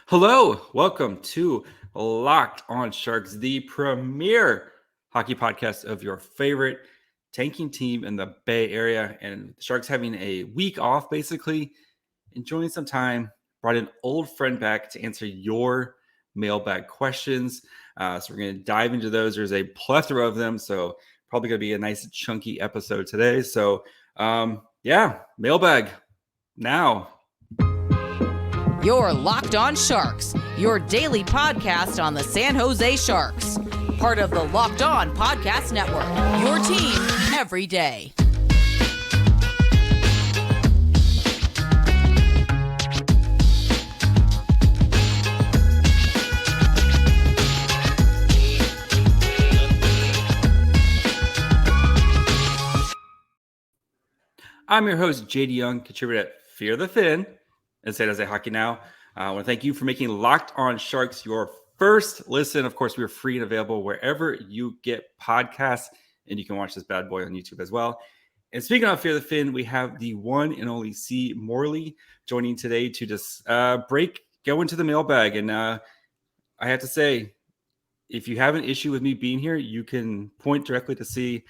Hello, welcome to Locked on Sharks, the premier hockey podcast of your favorite tanking team in the Bay Area. And the Sharks having a week off, basically, enjoying some time. Brought an old friend back to answer your mailbag questions. So we're going to dive into those. There's a plethora of them, so probably going to be a nice chunky episode today. So, mailbag now. You're Locked on Sharks, your daily podcast on the San Jose Sharks. Part of the Locked On Podcast Network, your team every day. I'm your host, JD Young, contributor at Fear the Fin and San Jose Hockey Now. I want to thank you for making Locked on Sharks your first listen. Of course, we're free and available wherever you get podcasts, and you can watch this bad boy on YouTube as well. And speaking of Fear the Fin, we have the one and only Sie Morley joining today to just go into the mailbag. And I have to say, if you have an issue with me being here, you can point directly to Sie.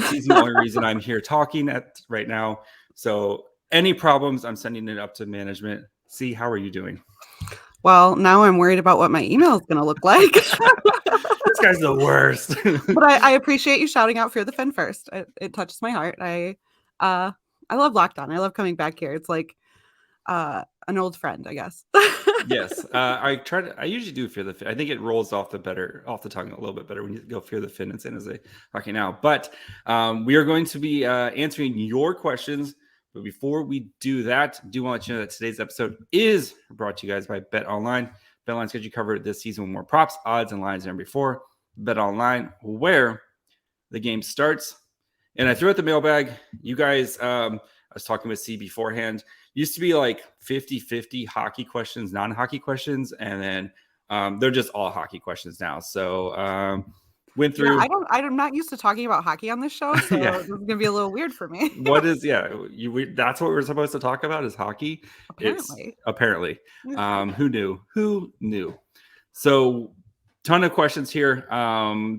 Sie's the only reason I'm here talking right now. So any problems, I'm sending it up to management. Sie, how are you doing? Well, now I'm worried about what my email is going to look like. This guy's the worst. But I appreciate you shouting out Fear the Fin first. It touches my heart. I love Locked On. I love coming back here. It's like an old friend, I guess. Yes. I usually do Fear the Fin. I think it rolls off the tongue a little bit better when you go Fear the Fin and San Jose Hockey Now. But we are going to be answering your questions. But before we do that, I do want to let you know that today's episode is brought to you guys by Bet Online. Bet Online's got you covered this season with more props, odds, and lines than before. Bet Online, where the game starts. And I threw out the mailbag. You guys, I was talking with Sie beforehand. Used to be like 50-50 hockey questions, non-hockey questions. And then they're just all hockey questions now. So went through. Yeah, I'm not used to talking about hockey on this show, so Yeah. This is gonna be a little weird for me. That's what we're supposed to talk about is hockey. Apparently. Who knew? So ton of questions here.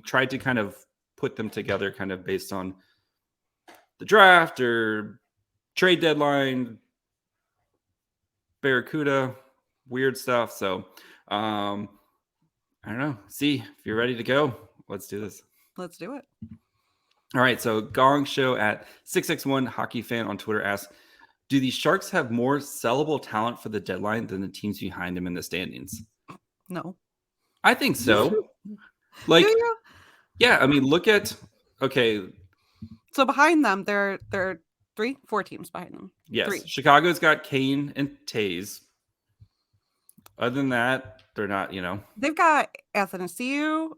Tried to kind of put them together kind of based on the draft or trade deadline, Barracuda, weird stuff. So I don't know. Sie, if you're ready to go, let's do this. Let's do it. All right. So Gong Show at 661 Hockey Fan on Twitter asks, do the Sharks have more sellable talent for the deadline than the teams behind them in the standings? No. I think so. Yeah. I mean, So behind them, there are 4 teams behind them. Yes. 3. Chicago's got Kane and Taze. Other than that, they're not, They've got Athanasiou.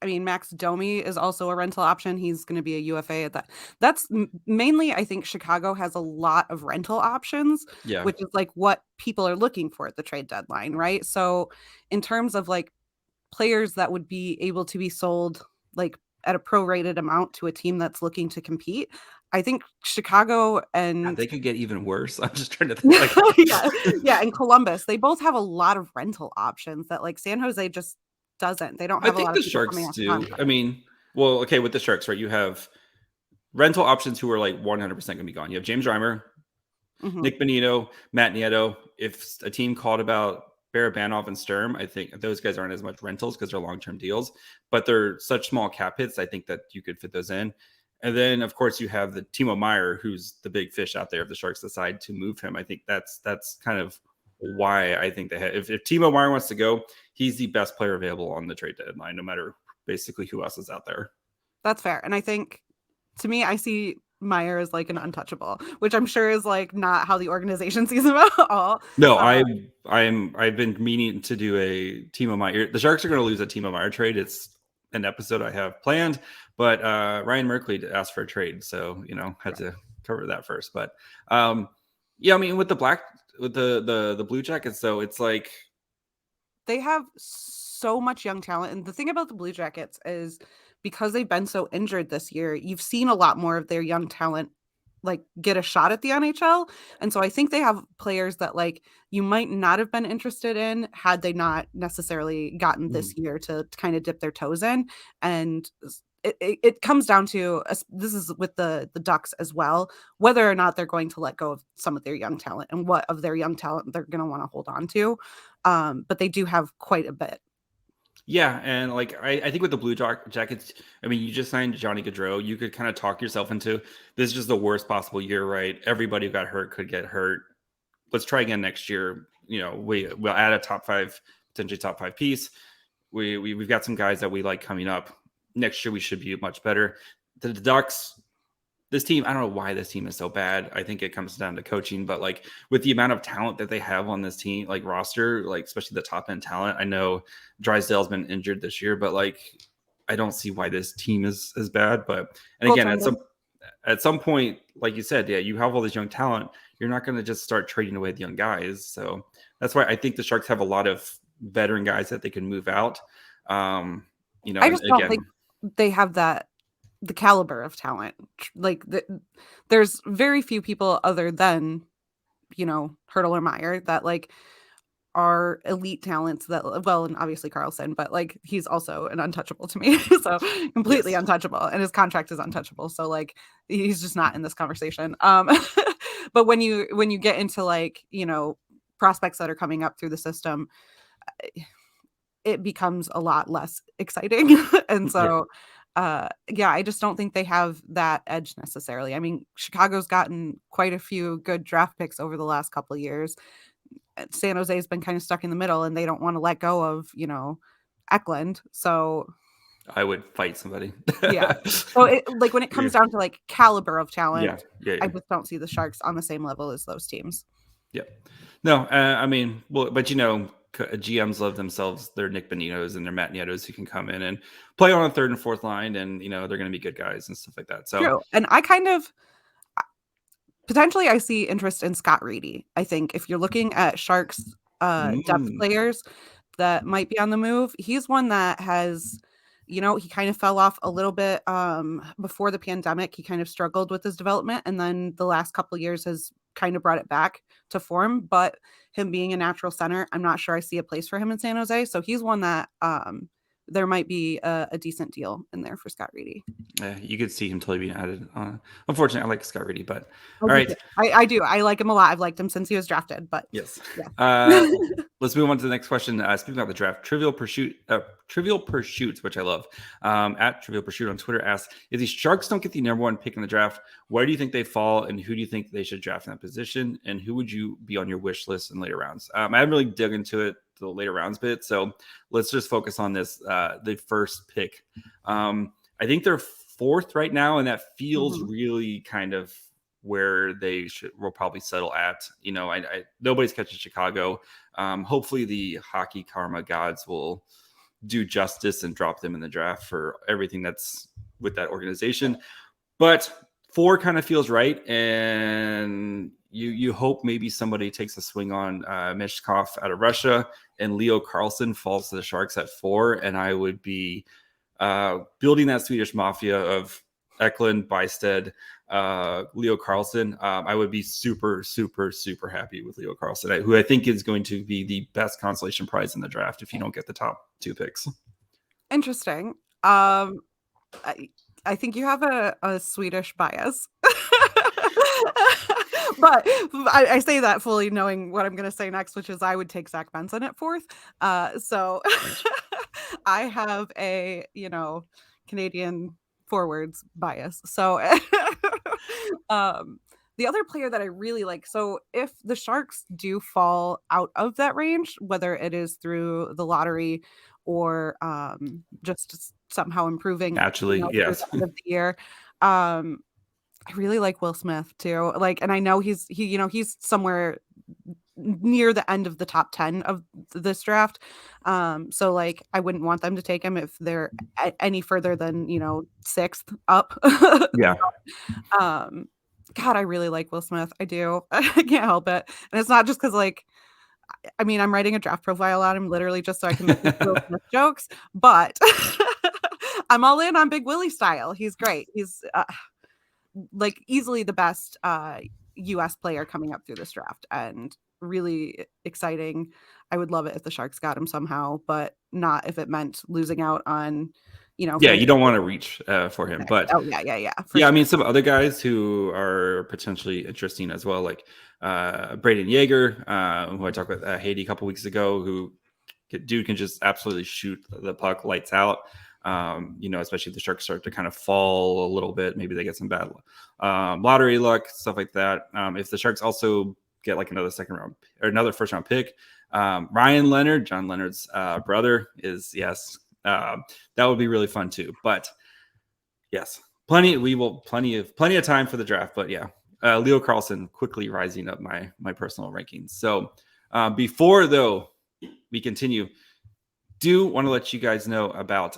Max Domi is also a rental option. He's going to be a UFA at that. That's mainly, I think Chicago has a lot of rental options, which is like what people are looking for at the trade deadline, right? So in terms of like players that would be able to be sold like at a prorated amount to a team that's looking to compete, I think Chicago and they could get even worse. I'm just trying to think. And Columbus, they both have a lot of rental options that like San Jose just doesn't. They don't have. I think the Sharks do. I mean, well, okay, with the Sharks, right? You have rental options who are like 100% going to be gone. You have James Reimer, Nick Bonito, Matt Nieto. If a team called about Barabanov and Sturm, I think those guys aren't as much rentals because they're long-term deals, but they're such small cap hits. I think that you could fit those in. And then, of course, you have the Timo Meier, who's the big fish out there. If the Sharks decide to move him, I think that's kind of why I think they have. If Timo Meier wants to go, he's the best player available on the trade deadline, no matter basically who else is out there. That's fair. And I think, to me, I see Meier as like an untouchable, which I'm sure is like not how the organization sees him at all. No, I've been meaning to do a Timo Meier. The Sharks are going to lose a Timo Meier trade. It's an episode I have planned, but Ryan Merkley asked for a trade, so had to cover that first. But I mean, with the Blue Jackets, though, it's like they have so much young talent, and the thing about the Blue Jackets is because they've been so injured this year, you've seen a lot more of their young talent like get a shot at the NHL. And so I think they have players that like you might not have been interested in had they not necessarily gotten this year to kind of dip their toes in. And it comes down to this is with the Ducks as well, whether or not they're going to let go of some of their young talent and what of their young talent they're going to want to hold on to. But they do have quite a bit. Yeah, and like I think with the Blue Jackets, I mean, you just signed Johnny Gaudreau. You could kind of talk yourself into this is just the worst possible year, right? Everybody who got hurt could get hurt. Let's try again next year. You know, we'll add a top 5, potentially top 5 piece. We've got some guys that we like coming up. Next year we should be much better. The Ducks, this team, I don't know why this team is so bad. I think it comes down to coaching, but like with the amount of talent that they have on this team, like roster, like especially the top end talent. I know Drysdale's been injured this year, but like I don't see why this team is as bad. But and again, at some point, like you said, yeah, you have all this young talent. You're not going to just start trading away the young guys. So that's why I think the Sharks have a lot of veteran guys that they can move out. You know, I just don't think they have the caliber of talent. Like there's very few people other than, you know, Hurdle or Meyer that like are elite talents that, well, and obviously Carlson, but like he's also an untouchable to me. So completely untouchable, and his contract is untouchable. So like he's just not in this conversation. But when you get into like, you know, prospects that are coming up through the system, it becomes a lot less exciting. And so yeah, I just don't think they have that edge necessarily. I mean, Chicago's gotten quite a few good draft picks over the last couple of years. San Jose's been kind of stuck in the middle, and they don't want to let go of, you know, Eklund. So I would fight somebody. Yeah. So like when it comes down to like caliber of talent, yeah. I just don't see the Sharks on the same level as those teams. Yeah. No, I mean, well, but you know, GMs love themselves their Nick Bonitos and their Matt Nietos who can come in and play on a third and fourth line, and you know they're going to be good guys and stuff like that. So true. And I kind of potentially I see interest in Scott Reedy. I think if you're looking at Sharks depth players that might be on the move, he's one that has, you know, he kind of fell off a little bit before the pandemic. He kind of struggled with his development, and then the last couple of years has kind of brought it back to form. But him being a natural center, I'm not sure I see a place for him in San Jose. So he's one that there might be a decent deal in there for Scott Reedy. Yeah, you could see him totally being added. Unfortunately, I like Scott Reedy, but all right. I do. I like him a lot. I've liked him since he was drafted, but yes. Yeah. Let's move on to the next question. Speaking about the draft, Trivial Pursuits, which I love, at Trivial Pursuit on Twitter asks, if the Sharks don't get the number 1 pick in the draft, where do you think they fall, and who do you think they should draft in that position, and who would you be on your wish list in later rounds? I haven't really dug into it, the later rounds bit, so let's just focus on this, the first pick. I think they're 4th right now, and that feels really kind of where they will probably settle at. You know, I nobody's catching Chicago. Hopefully the hockey karma gods will do justice and drop them in the draft for everything that's with that organization. But 4 kind of feels right, and you hope maybe somebody takes a swing on Mishkov out of Russia, and Leo Carlsson falls to the Sharks at 4, and I would be building that Swedish mafia of Eklund, Bysted, Leo Carlsson. I would be super, super, super happy with Leo Carlsson, who I think is going to be the best consolation prize in the draft if you don't get the top 2 picks. Interesting. I think you have a Swedish bias. But I say that fully knowing what I'm going to say next, which is I would take Zach Benson at 4th. So I have a, you know, Canadian forwards bias. So the other player that I really like, so if the Sharks do fall out of that range, whether it is through the lottery or just somehow improving naturally, yes, at the end of the year, I really like Will Smith too. Like, and I know he's somewhere near the end of the top 10 of this draft. So like, I wouldn't want them to take him if they're any further than, you know, 6th up. Yeah. God, I really like Will Smith. I do. I can't help it. And it's not just because like, I mean, I'm writing a draft profile on him literally just so I can make Will Smith jokes, but I'm all in on Big Willie style. He's great. He's like easily the best US player coming up through this draft, and really exciting. I would love it if the Sharks got him somehow, but not if it meant losing out on, Yeah, you don't want to reach for him, but yeah, yeah, sure. I mean, some other guys who are potentially interesting as well, like Braden Yeager, who I talked with Haiti a couple weeks ago, who dude can just absolutely shoot the puck lights out. Especially if the Sharks start to kind of fall a little bit, maybe they get some bad lottery luck, stuff like that. If the Sharks also get like another second round or another first round pick, Ryan Leonard, John Leonard's brother, is that would be really fun too. But yes, plenty of time for the draft. But yeah, Leo Carlson quickly rising up my personal rankings. So before though we continue, do want to let you guys know about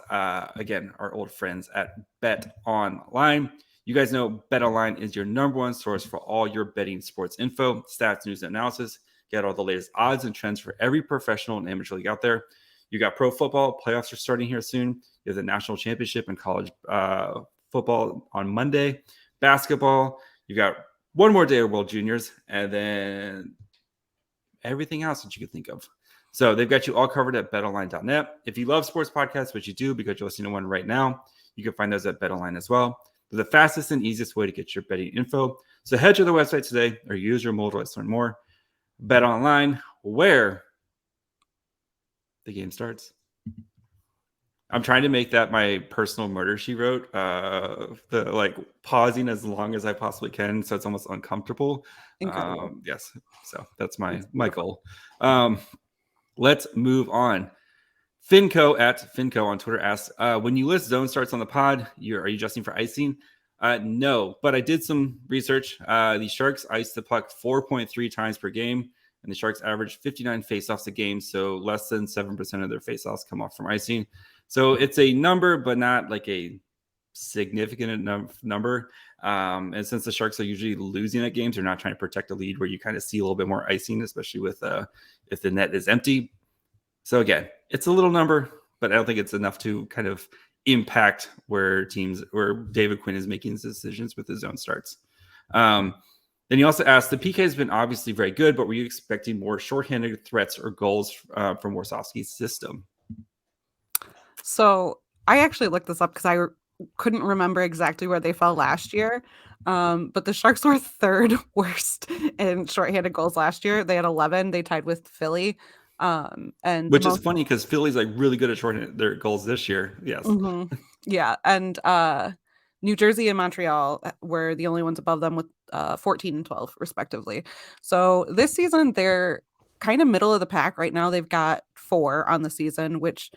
again our old friends at Bet Online. You guys know Bet Online is your number one source for all your betting sports info, stats, news, and analysis. Get all the latest odds and trends for every professional and amateur league out there. You got pro football. Playoffs are starting here soon. You have the national championship and college football on Monday. Basketball. You got one more day of World Juniors. And then everything else that you could think of. So they've got you all covered at betonline.net. If you love sports podcasts, which you do because you're listening to one right now, you can find those at BetOnline as well. They're the fastest and easiest way to get your betting info. So head to the website today or use your mobile device to learn more. BetOnline, where the game starts. I'm trying to make that my personal murder she wrote. The like pausing as long as I possibly can, so it's almost uncomfortable. Yes, so that's my goal. Let's move on. Finco at Finco on Twitter asks, when you list zone starts on the pod, are you adjusting for icing? No, but I did some research. The Sharks ice the puck 4.3 times per game, and the Sharks average 59 faceoffs a game, so less than 7% of their faceoffs come off from icing. So it's a number, but not like a significant number. And since the Sharks are usually losing at games, they're not trying to protect a lead where you kind of see a little bit more icing, especially with if the net is empty. So again, it's a little number, but I don't think it's enough to kind of impact where David Quinn is making his decisions with his own starts. Then you also asked, the PK has been obviously very good, but were you expecting more shorthanded threats or goals from Warsawski's system? So I actually looked this up because I couldn't remember exactly where they fell last year. But the Sharks were third worst in shorthanded goals last year. They had 11. They tied with Philly. And which is funny because Philly's like really good at shorthanded their goals this year. Yes. Mm-hmm. Yeah. And New Jersey and Montreal were the only ones above them with 14 and 12 respectively. So this season they're kind of middle of the pack right now. They've got 4 on the season, which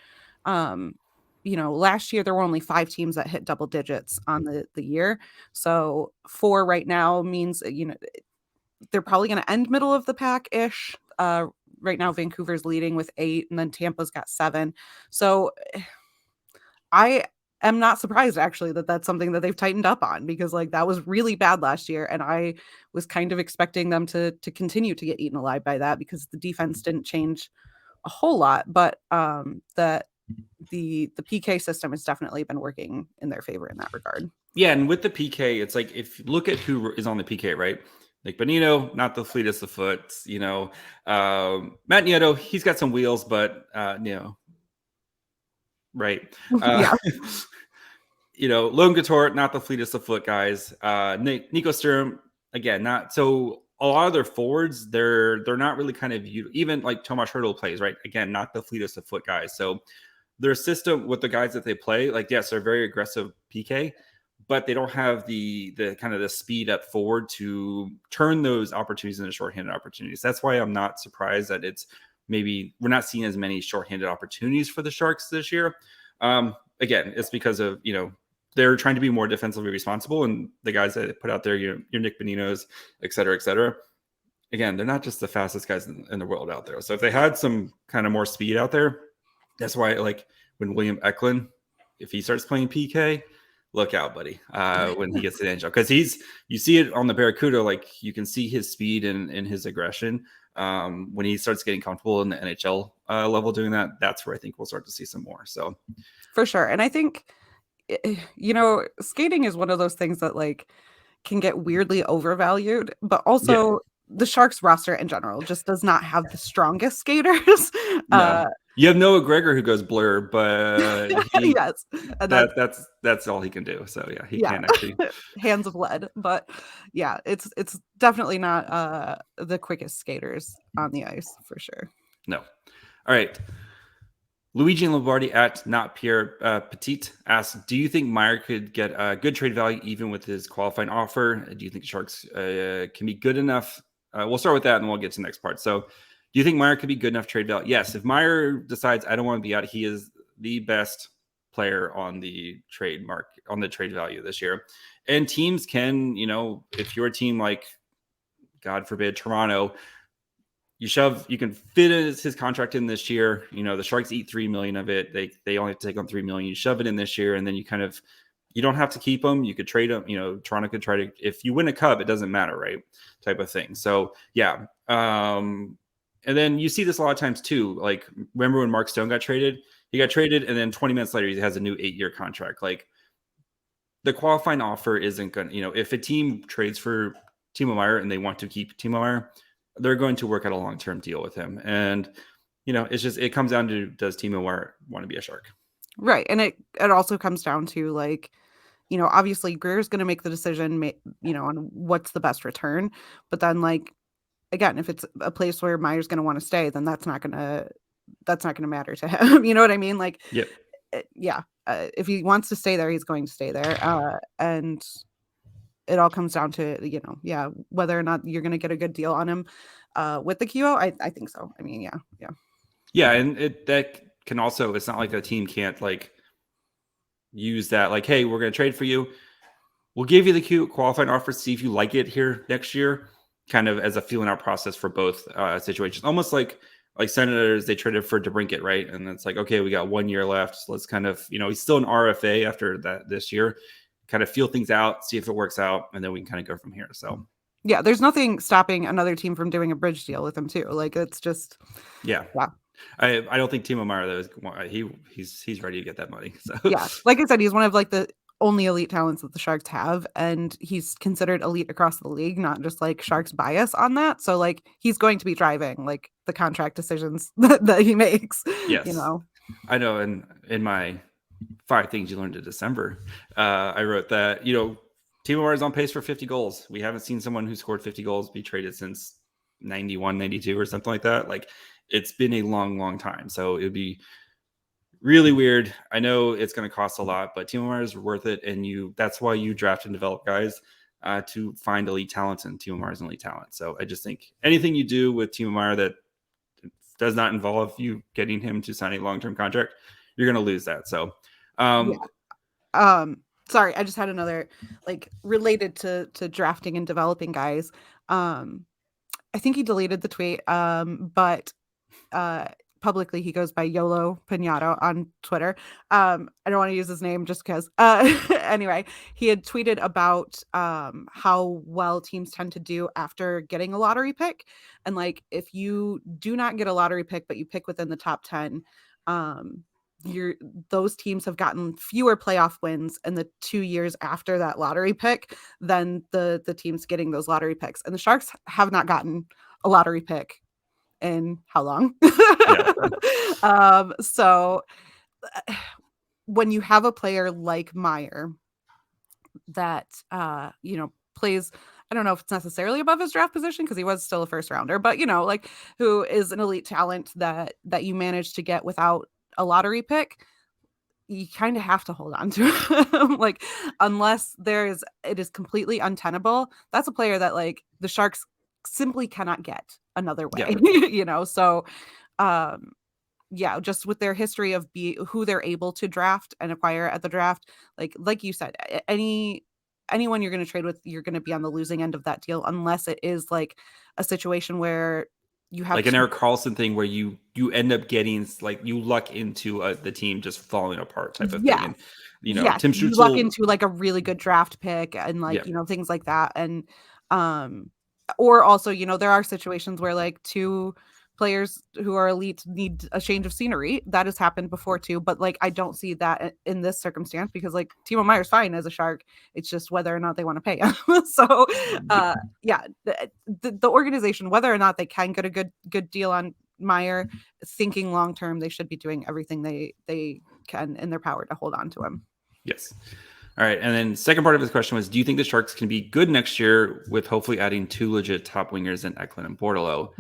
last year there were only 5 teams that hit double digits on the year. So 4 right now means, they're probably going to end middle of the pack ish. Right now, Vancouver's leading with 8, and then Tampa's got 7. So I am not surprised actually that that's something that they've tightened up on, because like that was really bad last year, and I was kind of expecting them to continue to get eaten alive by that because the defense didn't change a whole lot, but that the PK system has definitely been working in their favor in that regard. Yeah, and with the PK, it's like if you look at who is on the PK, right? Nick Bonino, not the fleetest of foot, Matt Nieto, he's got some wheels, but right. Yeah. Logan Couture, not the fleetest of foot guys. Nico Sturm, again, not so. A lot of their forwards, they're not really kind of even like Tomas Hertl plays, right? Again, not the fleetest of foot guys. So their system with the guys that they play, like yes, they're very aggressive PK, but they don't have the kind of the speed up forward to turn those opportunities into shorthanded opportunities. That's why I'm not surprised that it's maybe we're not seeing as many shorthanded opportunities for the Sharks this year. Again, it's because of, they're trying to be more defensively responsible, and the guys that they put out there, your Nick Boninos, et cetera, et cetera. Again, they're not just the fastest guys in the world out there. So if they had some kind of more speed out there, that's why like when William Eklund, if he starts playing PK, look out, buddy, when he gets to the NHL. Because you see it on the Barracuda, like you can see his speed and his aggression. When he starts getting comfortable in the NHL level doing that, that's where I think we'll start to see some more. So for sure. And I think, skating is one of those things that like can get weirdly overvalued, but also the Sharks roster in general just does not have the strongest skaters. No. You have Noah Gregor who goes blur, but Yes, and that's all he can do. So yeah, he yeah, can't actually. hands of lead. But yeah, it's definitely not the quickest skaters on the ice for sure. No. All right. Luigi Lombardi at Not Pierre Petite asks, do you think Meyer could get a good trade value even with his qualifying offer? Do you think Sharks can be good enough? We'll start with that and we'll get to the next part. So do you think Meyer could be good enough trade value? Yes. If Meyer decides I don't want to be out, he is the best player on the trade value this year. And teams can, if you're a team like, God forbid, Toronto, you can fit his contract in this year. The Sharks eat $3 million of it. They only have to take on $3 million. You shove it in this year, and then you don't have to keep him. You could trade him. Toronto could try to, if you win a cup, it doesn't matter, right? Type of thing. So yeah. And then you see this a lot of times too. Like, remember when Mark Stone got traded? He got traded, and then 20 minutes later, he has a new 8-year contract. Like, the qualifying offer isn't going to, if a team trades for Timo Meier and they want to keep Timo Meier, they're going to work out a long-term deal with him. And, it comes down to, does Timo Meier want to be a Shark? Right. And it also comes down to, like, obviously Greer's going to make the decision, on what's the best return. But then, like, again, if it's a place where Meier's going to want to stay, then that's not going to matter to him. You know what I mean? Like, yep. Yeah. If he wants to stay there, he's going to stay there. And it all comes down to, whether or not you're going to get a good deal on him with the QO. I think so. I mean, yeah. Yeah. And that can also, it's not like a team can't like use that. Like, hey, we're going to trade for you. We'll give you the Q qualifying offer, see if you like it here next year, kind of as a feeling out process for both situations. Almost like Senators, they traded for DeBrincat, right? And it's like, okay, we got 1 year left. So let's kind of, he's still an RFA after that this year. Kind of feel things out, see if it works out, and then we can kind of go from here. So yeah, there's nothing stopping another team from doing a bridge deal with him too. Like, it's just yeah. I don't think Timo Meier though he's ready to get that money. So yeah, like I said, he's one of like the only elite talents that the Sharks have, and he's considered elite across the league, not just like Sharks bias on that. So like, he's going to be driving like the contract decisions that he makes. Yes, I know. And in my 5 things you learned in December, I wrote that Timo Meier is on pace for 50 goals. We haven't seen someone who scored 50 goals be traded since 91, 92 or something like that. Like, it's been a long time. So it would be really weird. I know it's going to cost a lot, but Timo Meier is worth it. And that's why you draft and develop guys to find elite talents, and Timo Meier is an elite talent. So I just think anything you do with Timo Meier that does not involve you getting him to sign a long-term contract, you're going to lose that. So sorry, I just had another, like, related to drafting and developing guys. I think he deleted the tweet, but publicly he goes by YOLO Pinato on Twitter. I don't want to use his name just because. Anyway, he had tweeted about how well teams tend to do after getting a lottery pick. And like, if you do not get a lottery pick, but you pick within the top 10, those teams have gotten fewer playoff wins in the 2 years after that lottery pick than the teams getting those lottery picks. And the Sharks have not gotten a lottery pick in how long? So when you have a player like Meier that plays, I don't know if it's necessarily above his draft position because he was still a first rounder, but like, who is an elite talent that you managed to get without a lottery pick, you kind of have to hold on to him. Like, unless it is completely untenable, that's a player that like the Sharks simply cannot get another way. So just with their history of who they're able to draft and acquire at the draft, like you said, anyone you're going to trade with, you're going to be on the losing end of that deal, unless it is like a situation where you have like an Erik Karlsson thing where you end up getting, like, you luck into the team just falling apart type of thing. And Tim Stützle, you luck into like a really good draft pick and like things like that. And or also there are situations where like two players who are elite need a change of scenery. That has happened before too, but like I don't see that in this circumstance because like Timo Meyer's fine as a Shark. It's just whether or not they want to pay him. So yeah, the organization, whether or not they can get a good deal on Meyer, thinking long term, they should be doing everything they can in their power to hold on to him. Yes. All right. And then second part of his question was, do you think the Sharks can be good next year with hopefully adding 2 legit top wingers in Eklund and Bordeleau?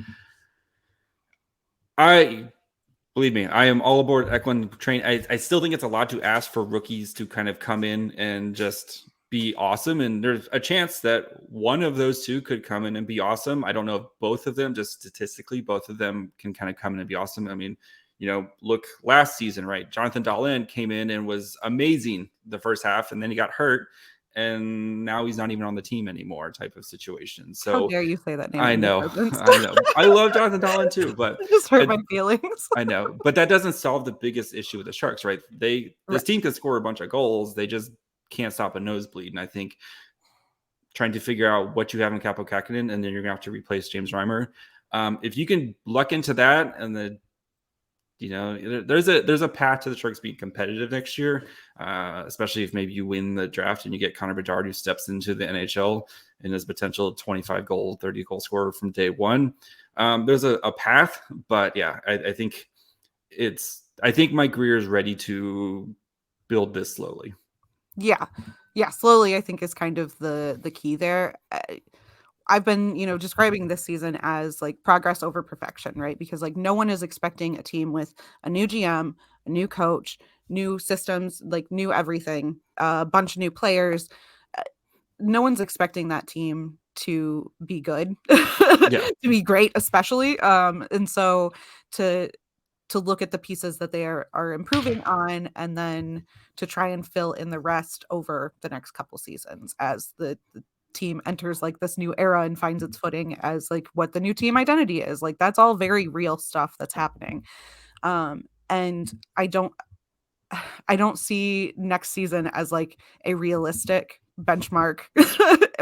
Believe me, I am all aboard Eklund train. I still think it's a lot to ask for rookies to kind of come in and just be awesome. And there's a chance that one of those two could come in and be awesome. I don't know if both of them, just statistically, both of them can kind of come in and be awesome. I mean, look last season, right? Jonathan Dahlen came in and was amazing the first half, and then he got hurt. And now he's not even on the team anymore type of situation. So how dare you say that name? I know. I love Jonathan Dahlen too, but it just hurt my feelings. I know, but that doesn't solve the biggest issue with the Sharks, right? This team can score a bunch of goals. They just can't stop a nosebleed. And I think trying to figure out what you have in Capo Kakinen, and then you're gonna have to replace James Reimer. If you can luck into that, and there's a path to the Sharks being competitive next year, especially if maybe you win the draft and you get Connor Bedard, who steps into the NHL and is potential 25 goal, 30 goal scorer from day one. There's a path, but yeah, I think Mike Greer is ready to build this slowly. Yeah, slowly I think is kind of the key there. I've been, describing this season as like progress over perfection, right? Because like no one is expecting a team with a new GM, a new coach, new systems, like new everything, a bunch of new players. No one's expecting that team to be good, to be great, especially. And so to look at the pieces that they are improving on, and then to try and fill in the rest over the next couple seasons as the team enters like this new era and finds its footing as like what the new team identity is. Like that's all very real stuff that's happening. And I don't see next season as like a realistic benchmark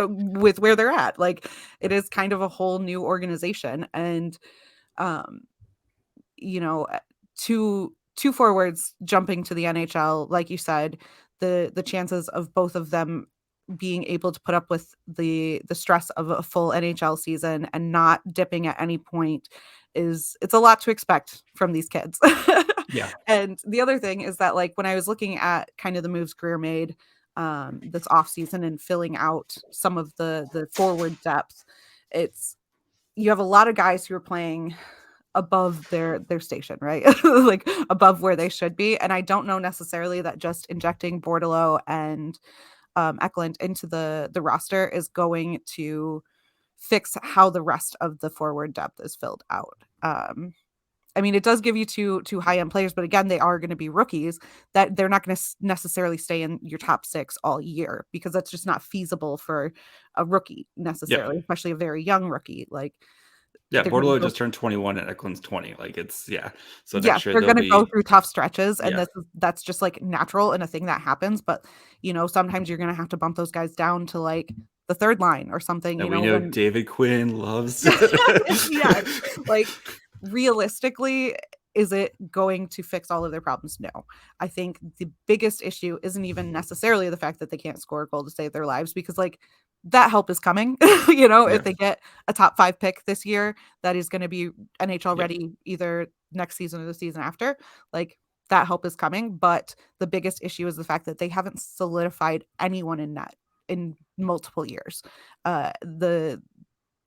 with where they're at. Like it is kind of a whole new organization, and two forwards jumping to the NHL, like you said, the chances of both of them being able to put up with the stress of a full NHL season and not dipping at any point it's a lot to expect from these kids. Yeah. And the other thing is that like when I was looking at kind of the moves Greer made this offseason and filling out some of the forward depth, you have a lot of guys who are playing above their station, right? Like above where they should be. And I don't know necessarily that just injecting Bordeleau and Eklund into the roster is going to fix how the rest of the forward depth is filled out. I mean, it does give you two high-end players, but again, they are going to be rookies that they're not going to necessarily stay in your top 6 all year, because that's just not feasible for a rookie necessarily, especially a very young rookie. Like, Bordeleau just turned 21 and Eklund's 20. Like so next year they're going to go through tough stretches, and that's just like natural and a thing that happens. But sometimes you're going to have to bump those guys down to like the third line or something. And we know David Quinn loves. Yeah, like realistically, is it going to fix all of their problems? No. I think the biggest issue isn't even necessarily the fact that they can't score a goal to save their lives, because like that help is coming. If they get a top 5 pick this year that is going to be NHL ready either next season or the season after, like that help is coming. But the biggest issue is the fact that they haven't solidified anyone in net in multiple years.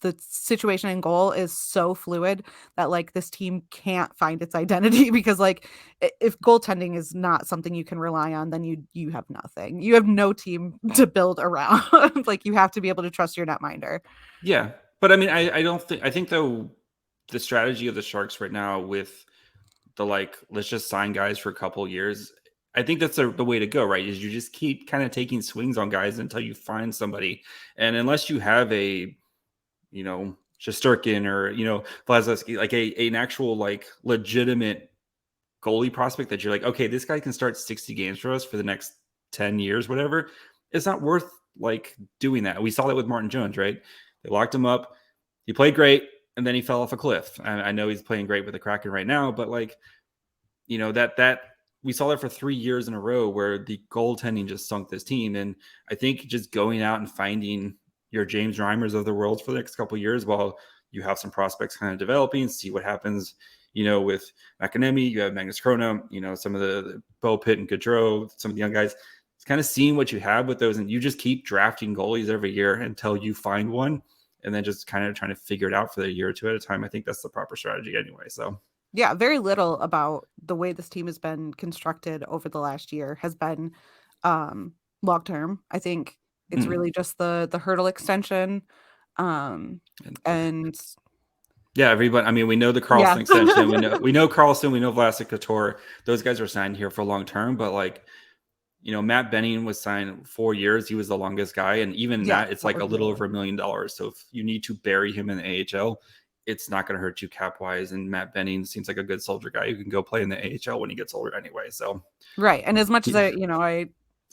The situation in goal is so fluid that like this team can't find its identity, because like if goaltending is not something you can rely on, then you have nothing. You have no team to build around. Like you have to be able to trust your netminder. Yeah. But I mean, I think though the strategy of the Sharks right now with the like, let's just sign guys for a couple years, I think that's the way to go, right? Is you just keep kind of taking swings on guys until you find somebody. And unless you have a Shesterkin or, Vlasiski, like an actual like legitimate goalie prospect that you're like, okay, this guy can start 60 games for us for the next 10 years, whatever. It's not worth like doing that. We saw that with Martin Jones, right? They locked him up. He played great. and then he fell off a cliff. I know he's playing great with the Kraken right now, but like, that we saw that for 3 years in a row where the goaltending just sunk this team. And I think just going out and finding your James Reimers of the world for the next couple of years while you have some prospects kind of developing, see what happens, with McAnemy, you have Magnus Krona, some of the Bo Pitt and Gaudreau, some of the young guys. It's kind of seeing what you have with those, and you just keep drafting goalies every year until you find one, and then just kind of trying to figure it out for a year or two at a time. I think that's the proper strategy anyway. So yeah, very little about the way this team has been constructed over the last year has been long term. I think it's really just the hurdle extension. And yeah, everybody. I mean, we know the Carlson extension. We know Carlson. We know Vlasic Couture. Those guys are signed here for long term. But like, Matt Benning was signed 4 years. He was the longest guy, and even that, it's like a little over $1 million. So if you need to bury him in the AHL, it's not going to hurt you cap wise. And Matt Benning seems like a good soldier guy who can go play in the AHL when he gets older anyway. So right, and as much as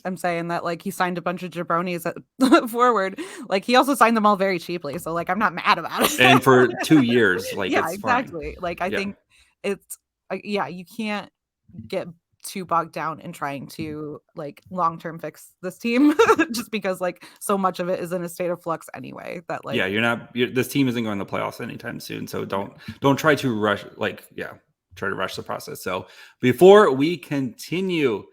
I'm saying that like he signed a bunch of jabronis at forward, like he also signed them all very cheaply. So like I'm not mad about it. And for 2 years, like yeah, it's exactly. fine. Like I think it's you can't get too bogged down in trying to like long-term fix this team just because like so much of it is in a state of flux anyway that like this team isn't going to the playoffs anytime soon, so don't try to rush try to rush the process. So before we continue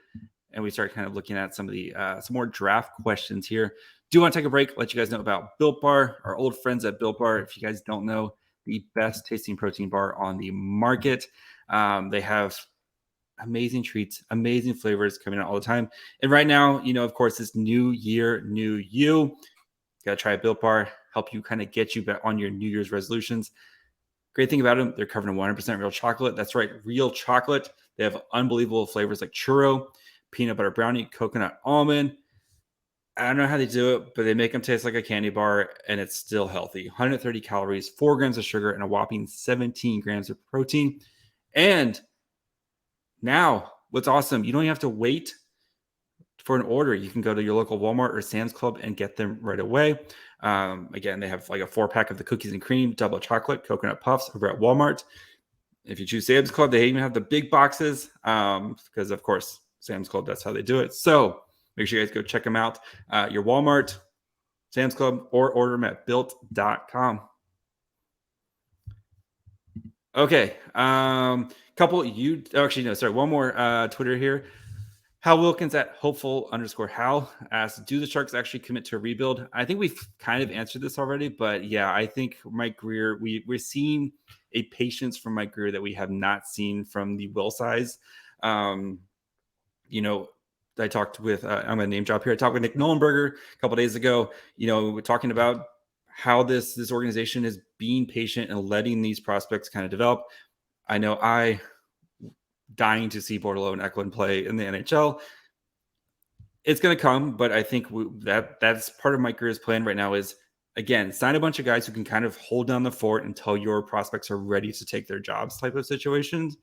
and we start kind of looking at some of the some more draft questions here, do want to take a break, let you guys know about Built Bar, our old friends at Built Bar. If you guys don't know, the best tasting protein bar on the market. They have amazing treats, amazing flavors coming out all the time. And right now, of course, this new year, new you. Got to try a Built Bar, help you kind of get you back on your New Year's resolutions. Great thing about them, they're covered in 100% real chocolate. That's right, real chocolate. They have unbelievable flavors like churro, peanut butter brownie, coconut almond. I don't know how they do it, but they make them taste like a candy bar, and it's still healthy. 130 calories, 4 grams of sugar, and a whopping 17 grams of protein. And now, what's awesome, you don't even have to wait for an order. You can go to your local Walmart or Sam's Club and get them right away. Again, they have like a 4-pack of the cookies and cream, double chocolate, coconut puffs over at Walmart. If you choose Sam's Club, they even have the big boxes because, of course, Sam's Club, that's how they do it. So make sure you guys go check them out. Your Walmart, Sam's Club, or order them at built.com. Okay. One more Twitter here. Hal Wilkins at hopeful_Hal asks, do the Sharks actually commit to a rebuild? I think we've kind of answered this already, but yeah, I think Mike Grier, we're seeing a patience from Mike Grier that we have not seen from the Will size. I talked with, I'm going to name drop here. I talked with Nick Nollenberger a couple of days ago. We're talking about how this organization is being patient and letting these prospects kind of develop. I know dying to see Bordeleau and Eklund play in the NHL. It's going to come, but I think that's part of Mike Grier's plan right now is, again, sign a bunch of guys who can kind of hold down the fort until your prospects are ready to take their jobs type of situations.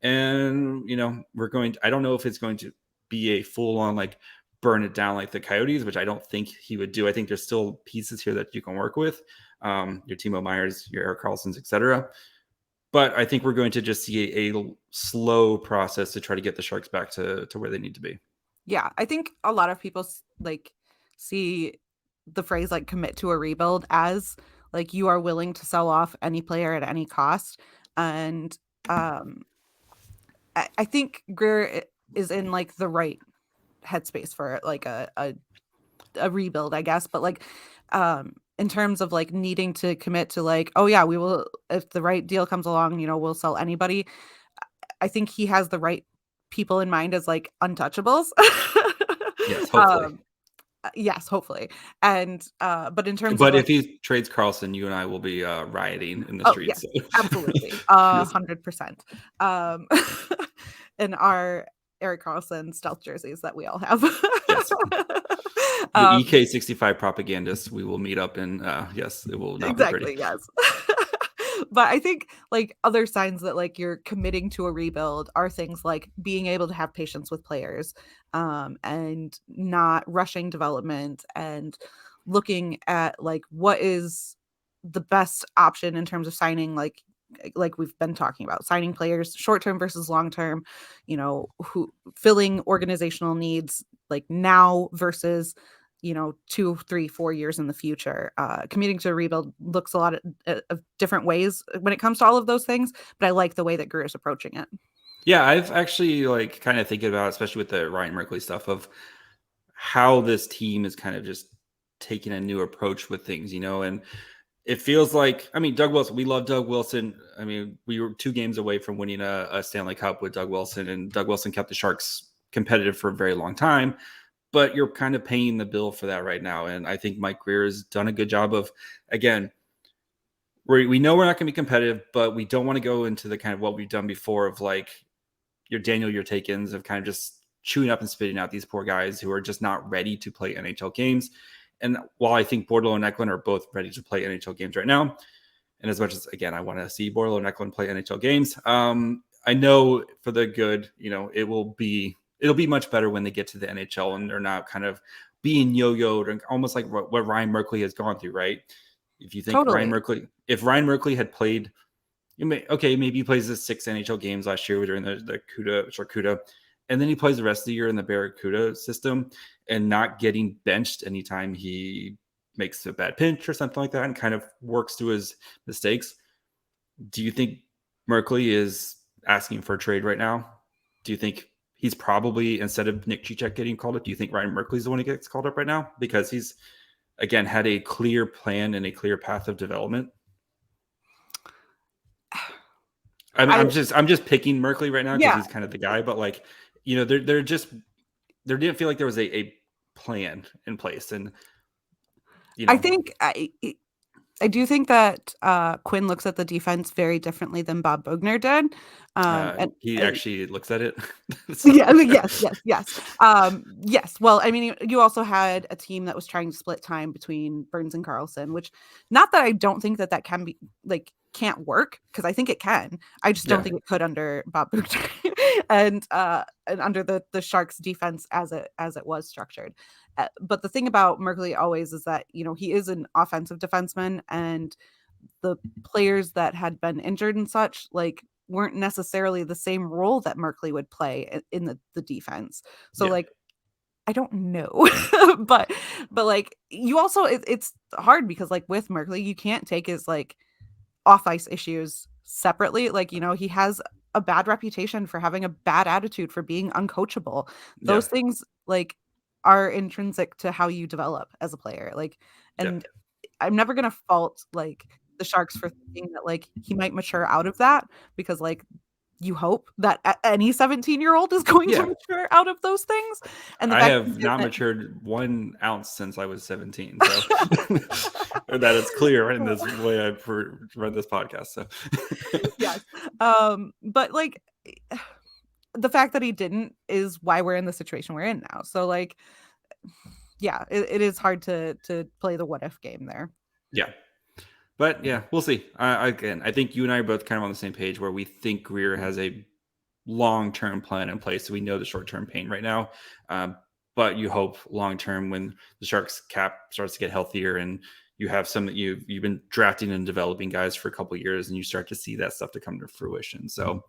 And, I don't know if it's going to be a full on like burn it down like the Coyotes, which I don't think he would do. I think there's still pieces here that you can work with, your Timo Meyers, your Erik Karlssons, etc. But I think we're going to just see a slow process to try to get the Sharks back to where they need to be. Yeah, I think a lot of people like see the phrase like commit to a rebuild as like you are willing to sell off any player at any cost. And I think Grier is in like the right headspace for like a rebuild, I guess. But like in terms of like needing to commit to like, oh yeah, we will, if the right deal comes along, we'll sell anybody. I think he has the right people in mind as like untouchables. Yes, hopefully. Yes, hopefully. And but in terms but of if he trades Karlsson, you and I will be rioting in the streets. Yes, absolutely. 100%. In our Erik Karlsson stealth jerseys that we all have. Yes. The EK65 propagandists, we will meet up and yes, it will not be pretty. Yes. But I think like other signs that like you're committing to a rebuild are things like being able to have patience with players and not rushing development and looking at like what is the best option in terms of signing, like we've been talking about, signing players short term versus long term, who filling organizational needs like now versus 2, 3, 4 years in the future. Committing to a rebuild looks a lot of different ways when it comes to all of those things, but I like the way that Greer's approaching it. Yeah, I've actually like kind of thinking about, especially with the Ryan Merkley stuff, of how this team is kind of just taking a new approach with things, and it feels like, I mean, Doug Wilson, we love Doug Wilson. I mean, we were 2 games away from winning a Stanley Cup with Doug Wilson, and Doug Wilson kept the Sharks competitive for a very long time, but you're kind of paying the bill for that right now. And I think Mike Grier has done a good job of, again, we know we're not going to be competitive, but we don't want to go into the kind of what we've done before of like your takens of kind of just chewing up and spitting out these poor guys who are just not ready to play NHL games. And while I think Bordeleau and Eklund are both ready to play NHL games right now, and as much as, again, I want to see Bordeleau and Eklund play NHL games, I know for the good, it'll be much better when they get to the NHL and they're not kind of being yo-yoed, and almost like what Ryan Merkley has gone through, right? If you think Totally. if Ryan Merkley had played, maybe he plays the 6 NHL games last year during the Barracuda, and then he plays the rest of the year in the Barracuda system and not getting benched anytime he makes a bad pinch or something like that and kind of works through his mistakes. Do you think Merkley is asking for a trade right now? Do you think he's probably, instead of Nick Cicek getting called up, do you think Ryan Merkley's the one who gets called up right now? Because he's, again, had a clear plan and a clear path of development. I'm just picking Merkley right now because he's kind of the guy, but like, there didn't feel like there was a plan in place. And, I think I do think that Quinn looks at the defense very differently than Bob Boughner did. And he actually looks at it. Yes. Yes. Well, I mean, you also had a team that was trying to split time between Burns and Carlson, which, not that I don't think that can be like, can't work, because I think it can. I just don't think it could under Bob Boughner and under the Sharks defense as it was structured. But the thing about Merkley always is that, he is an offensive defenseman, and the players that had been injured and such, like, weren't necessarily the same role that Merkley would play in the defense. So like, I don't know, but like, you also, it's hard because like with Merkley, you can't take his like off ice issues separately. Like, he has a bad reputation for having a bad attitude, for being uncoachable. Those things like are intrinsic to how you develop as a player. Like, and I'm never going to fault like the Sharks for thinking that like he might mature out of that, because like you hope that any 17-year-old is going to mature out of those things. And I have not matured 1 ounce since I was 17. So that is clear in this way I've run this podcast. So yes. But like, the fact that he didn't is why we're in the situation we're in now. So like, it is hard to play the what if game there. Yeah. But we'll see. Again, I think you and I are both kind of on the same page where we think Grier has a long-term plan in place. So we know the short-term pain right now. But you hope long-term, when the Sharks cap starts to get healthier and you have some that you've been drafting and developing guys for a couple of years, and you start to see that stuff to come to fruition. So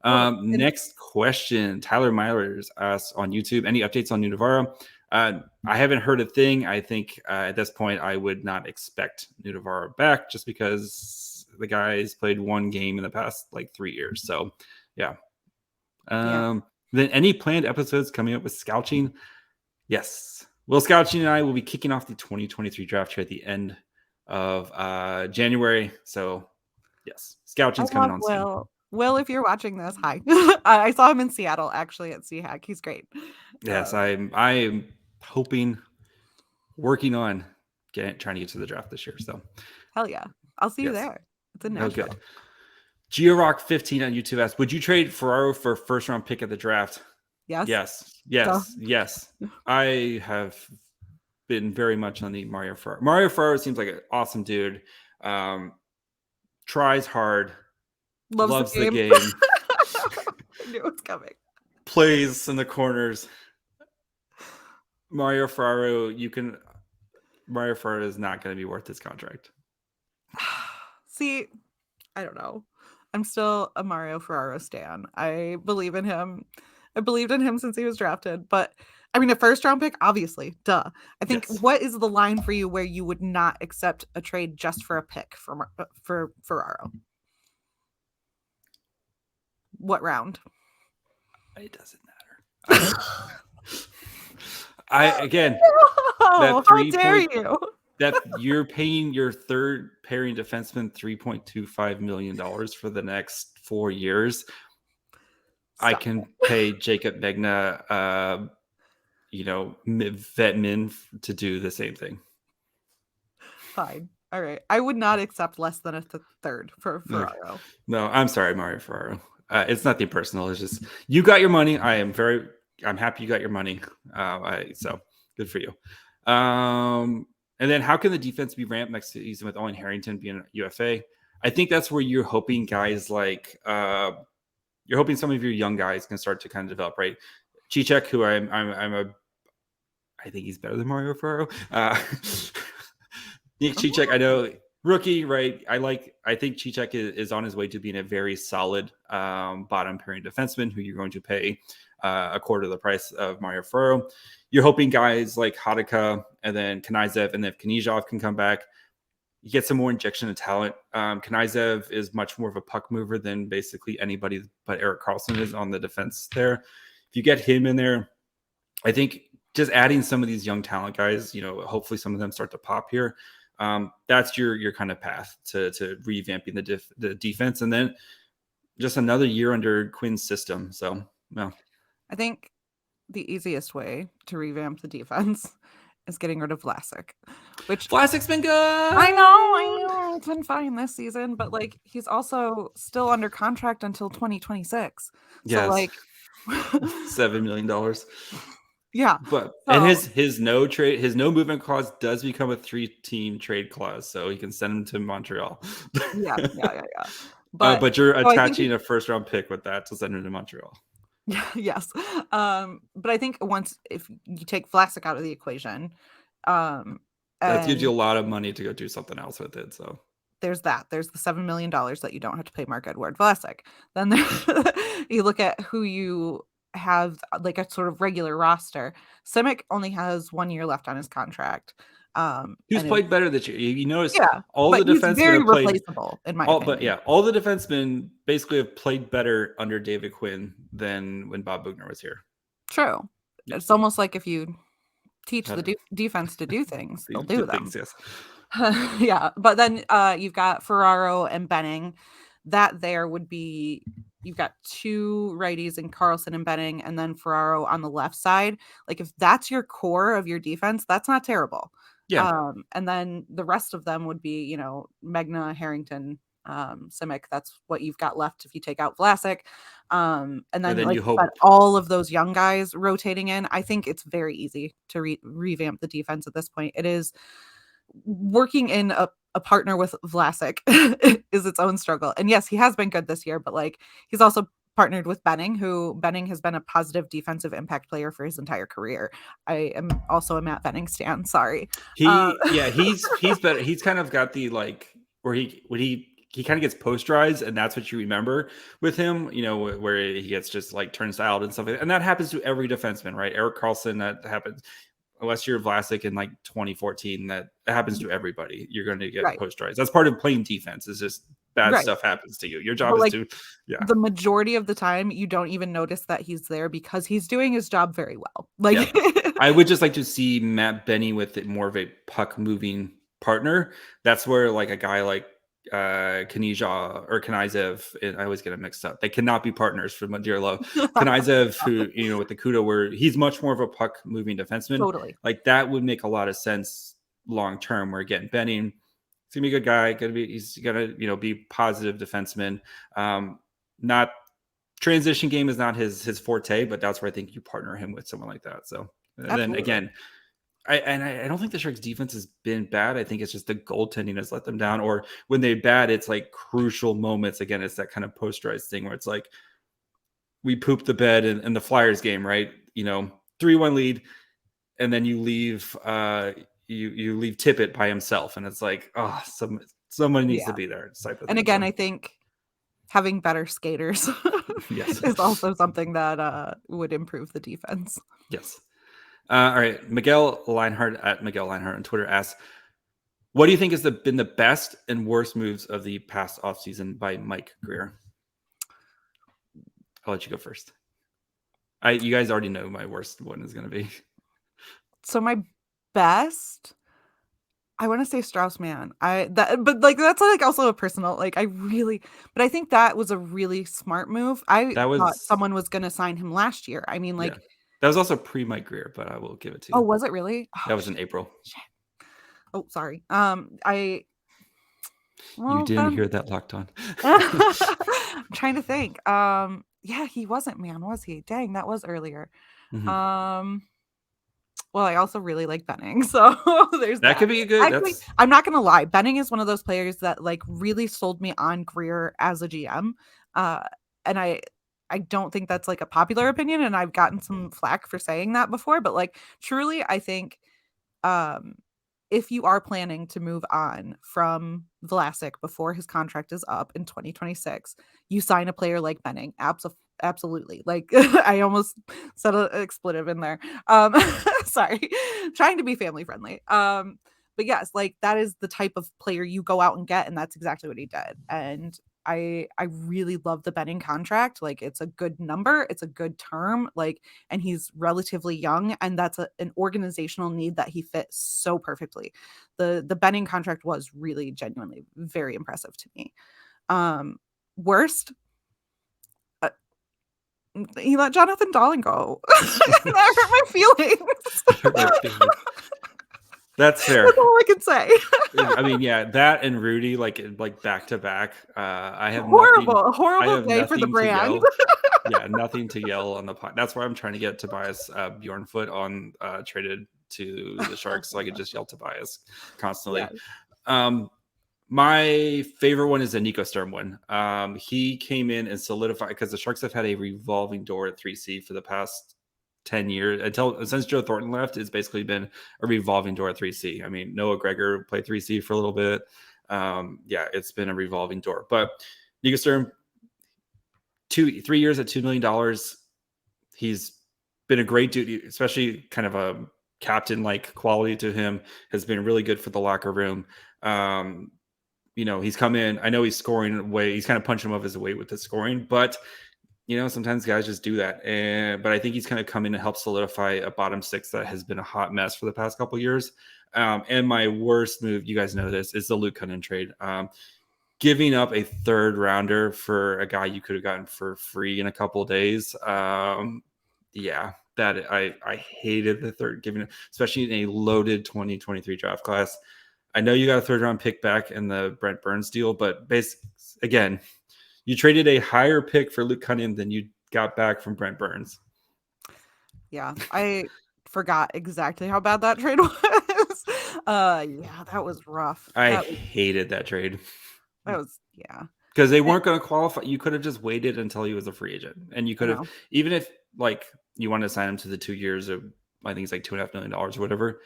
next question, Tyler Meilers asks on YouTube, any updates on Nunavara? I haven't heard a thing. I think at this point, I would not expect Nunavara back, just because the guy's played 1 game in the past like 3 years. So then any planned episodes coming up with Scouching? Yes. Will Scouching and I will be kicking off the 2023 draft here at the end of January. So yes, Scouching's coming on soon. Will, if you're watching this, hi. I saw him in Seattle, actually, at CHAC. He's great. Yes, I am hoping, working on trying to get to the draft this year. So hell yeah. I'll see you there. It's in Nashville. Good. GeoRock15 on YouTube asks, would you trade Ferraro for a first-round pick at the draft? Yes. I have been very much on the Mario Ferraro. Mario Ferraro seems like an awesome dude. Tries hard. Loves the game. I knew it was coming. Plays in the corners. Mario Ferraro is not going to be worth this contract. See, I don't know. I'm still a Mario Ferraro stan. I believe in him. I believed in him since he was drafted. But I mean, a first round pick, obviously, duh. I think Yes. what is the line for you where you would not accept a trade just for a pick for Ferraro? What round? It doesn't matter. Again, No, that how dare you? that you're paying your third pairing defenseman $3.25 million for the next 4 years. I Stop can it. pay Jacob Megna, vet min to do the same thing. Fine. All right. I would not accept less than a third for Ferraro. No, I'm sorry, Mario Ferraro. It's nothing personal. It's just you got your money. I'm happy you got your money. So good for you. And then how can the defense be ramped next season with Owen Harrington being a UFA? I think that's where you're hoping guys like you're hoping some of your young guys can start to kind of develop, right? Cicek, who I think he's better than Mario Ferraro. Nick Cicek, I know rookie, right? I think Cicek is on his way to being a very solid bottom pairing defenseman who you're going to pay a quarter of the price of Mario Ferraro. You're hoping guys like Hadaka and then Knyzev, and if Knizhov can come back, you get some more injection of talent. Knyzev is much more of a puck mover than basically anybody but Erik Karlsson is on the defense there. If you get him in there, I think just adding some of these young talent guys, hopefully some of them start to pop here. That's your kind of path to revamping the defense, and then just another year under Quinn's system. So, no. I think the easiest way to revamp the defense is getting rid of Vlasic, which Vlasic's been good. I know it's been fine this season, but like he's also still under contract until 2026. Yes. So like $7 million. Yeah, but and his no movement clause does become a 3-team trade clause, so he can send him to Montreal. Yeah. But you're attaching a first round pick with that to send him to Montreal. Yes. But I think if you take Vlasic out of the equation, that gives you a lot of money to go do something else with it. So there's that. There's the $7 million that you don't have to pay Marc-Edouard Vlasic. Then you look at who you have like a sort of regular roster. Simic only has 1 year left on his contract. He's played better this year. You notice all the defensemen very replaceable in my opinion. But yeah, all the defensemen basically have played better under David Quinn than when Bob Boughner was here. True. Yeah. It's almost like if you teach the defense to do things, they'll do them. Things, yes. Yeah, but then you've got Ferraro and Benning. That there would be you've got two righties in Karlsson and Benning, and then Ferraro on the left side. Like if that's your core of your defense, that's not terrible. Yeah. And then the rest of them would be, Megna, Harrington, Simic. That's what you've got left if you take out Vlasic. And then you hope all of those young guys rotating in. I think it's very easy to revamp the defense at this point. It is working in a partner with Vlasic is its own struggle. And yes, he has been good this year, but like he's also partnered with Benning, who Benning has been a positive defensive impact player for his entire career. I am also a Matt Benning stan. Sorry. He's better. He's kind of got the where he kind of gets posterized, and that's what you remember with him, where he gets just turns out and stuff like that. And that happens to every defenseman, right? Erik Karlsson, that happens. Unless you're Vlasic in 2014, that happens to everybody. You're going to get posterized. That's part of playing defense. Is just bad stuff happens to you. Your job is the majority of the time you don't even notice that he's there because he's doing his job very well. I would just like to see Matt Benny with more of a puck moving partner. That's where a guy like Knizhov or Knyzev, and I always get them mixed up. They cannot be partners for my dear love. Knyzev, who with the Cuda, where he's much more of a puck moving defenseman. Totally, that would make a lot of sense long term. Where again, Benning, he's gonna be a good guy. He's gonna be positive defenseman. Not transition game is not his forte, but that's where I think you partner him with someone like that. So and then again. I don't think the Sharks defense has been bad. I think it's just the goaltending has let them down, or when they're bad, it's crucial moments. Again, it's that kind of posterized thing where it's we pooped the bed in the Flyers game, right? 3-1 lead, and then you leave you leave Tippett by himself, and it's Someone needs to Yeah. be there. Type of And thing, again, so. I think having better skaters Yes. is also something that would improve the defense. Yes. All right. Miguel Leinhardt at Miguel Leinhardt on Twitter asks, what do you think has been the best and worst moves of the past offseason by Mike Greer? I'll let you go first. You guys already know my worst one is going to be. So my best, I want to say Strauss-Mann. But like that's like also a personal, like but I think that was a really smart move. I That thought was, someone was going to sign him last year. I mean, yeah. like, That was also pre-Mike Greer, but I will give it to you. oh, was it really? That was in April. Shit. Oh, sorry. You didn't hear that, Locked On. I'm trying to think. Yeah, he wasn't, man, was he? Dang, that was earlier. Mhm. Well, I also really like Benning, so there's That could be a good. Actually, I'm not gonna lie. Benning is one of those players that like really sold me on Greer as a GM. And I don't think that's like a popular opinion, and I've gotten some flack for saying that before, but like truly, I think if you are planning to move on from Vlasic before his contract is up in 2026, you sign a player like Benning. Absolutely. Like I almost said an expletive in there. Sorry, trying to be family friendly. But yes, like that is the type of player you go out and get, and that's exactly what he did. And I really love the Benning contract. Like it's a good number, it's a good term, like, and he's relatively young, and that's an organizational need that he fits so perfectly. The Benning contract was really genuinely very impressive to me. Worst, he let Jonathan Dahlen go. That hurt my feelings. That's fair. That's all I can say. I mean, yeah, that and Rudy like back to back. I have horrible day for the brand. Yeah, nothing to yell on the pod. That's why I'm trying to get Tobias Bjornfoot on traded to the Sharks, so I could just yell Tobias constantly. Yeah. My favorite one is a Nico Sturm one. He came in and solidified because the Sharks have had a revolving door at 3C for the past 10 years since Joe Thornton left. It's basically been a revolving door at 3C. I mean, Noah Gregor played 3C for a little bit. Yeah, it's been a revolving door. But Nico Sturm, 3 years at $2 million. He's been a great dude, especially kind of a captain-like quality to him. Has been really good for the locker room. He's come in. I know he's scoring away. He's kind of punching above his weight with the scoring, but sometimes guys just do that. But I think he's kind of come in to help solidify a bottom six that has been a hot mess for the past couple of years. And my worst move, you guys know this, is the Luke Cunningham trade. Giving up a third rounder for a guy you could have gotten for free in a couple of days. Yeah, that I hated the third, especially in a loaded 2023 draft class. I know you got a third round pick back in the Brent Burns deal, but again, you traded a higher pick for Luke Cunningham than you got back from Brent Burns. Yeah, I forgot exactly how bad that trade was. Yeah, that was rough. I hated that trade. That was, yeah. Because they weren't going to qualify. You could have just waited until he was a free agent. And you could have, even if like you wanted to sign him to the 2 years of, I think it's like $2.5 million or whatever.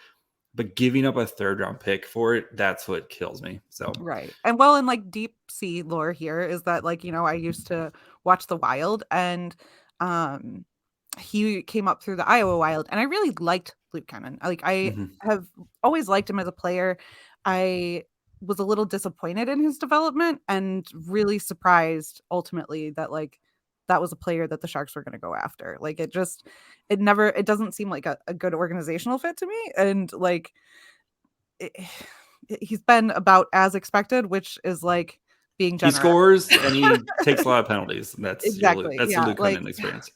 But giving up a third round pick for it, that's what kills me. So right. And well, in like deep sea lore here is that like, I used to watch the Wild, and he came up through the Iowa Wild, and I really liked Luke Cannon. Like I have always liked him as a player. I was a little disappointed in his development and really surprised ultimately that like that was a player that the Sharks were going to go after. Like it doesn't seem like a good organizational fit to me. And like, he's been about as expected, which is like being generous. He scores and he takes a lot of penalties. That's exactly. That's the Luke Cunningham experience.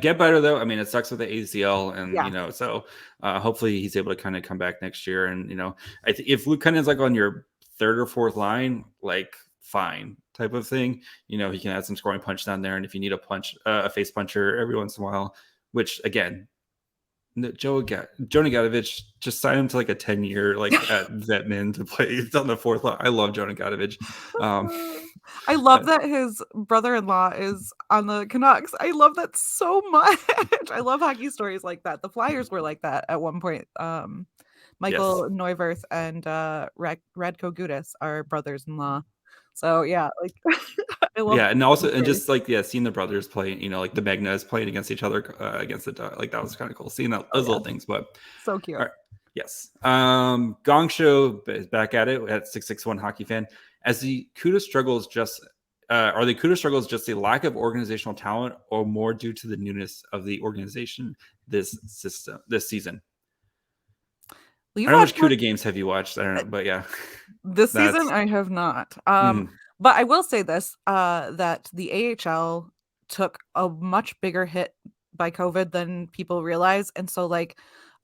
Get better though. I mean, it sucks with the ACL, and so hopefully he's able to kind of come back next year. And I think if Luke Cunningham's like on your third or fourth line, like fine type of thing, he can add some scoring punch down there. And if you need a face puncher every once in a while, which again, Joe Negatovich, just sign him to like a 10-year like at Vetman to play on the fourth line. I love Joe Negatovich. I love that his brother-in-law is on the Canucks. I love that so much. I love hockey stories like that. The Flyers were like that at one point. Michael Neuwirth and Radko Gudas are brothers-in-law. So yeah, like I love Yeah, and also and just like seeing the brothers play, like the Magnas playing against each other against the like that was kind of cool seeing those little things. But so cute. all right, yes, Gong Show is back at it at 661 Hockey Fan. As the CUDA struggles are the CUDA struggles just a lack of organizational talent, or more due to the newness of the organization this season? I don't know which CUDA games have you watched. I don't know, but yeah, this season I have not. But I will say this, that the AHL took a much bigger hit by COVID than people realize. And so like